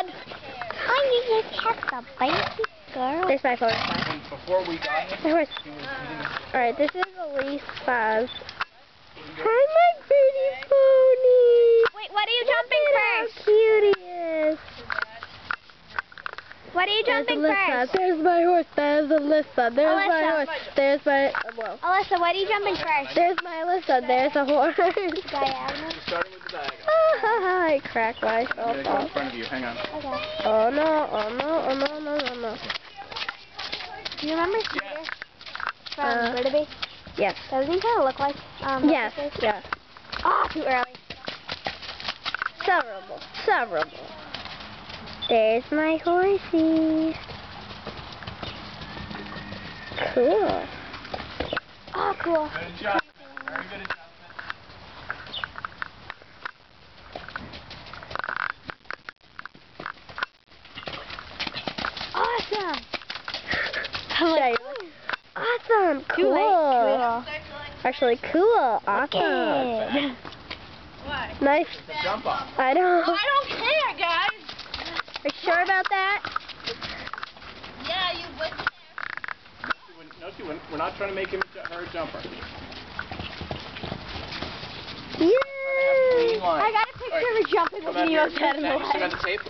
God. I need to catch the baby girl. There's my horse. Before we got him, My horse. he was eating. Alright, this is Elise 5. Hi, my pretty pony. Wait, what are you jumping first? How cute he is. What are you jumping first? There's my horse. There's Alyssa. There's my Alyssa. horse. There's my... Well. Alyssa, what are you jumping first? There's my Alyssa. There's a horse. Diagonal? Starting with the diagonal. I cracked myself I'm gonna go in up. front of you. Hang on. Okay. Oh no, oh no, oh no, no, no, no. Do you remember Peter from Burnaby? Yes. Doesn't he kind of look like, Yes, yes. Oh, too early. Severable, severable. There's my horsey. Cool. Oh, cool. Good job. Very good adjustment. Awesome. I'm like, awesome, cool. Cool. Actually, cool, awesome. Good. What? Nice. The jump off. I know. I don't care, guys. Are you sure about that? Yeah, you went there. No, she wouldn't. We're not trying to make her a jumper. Yay! Clean line. I got a picture of her jumping with Come out me here. upset in the You still got leg. the tape?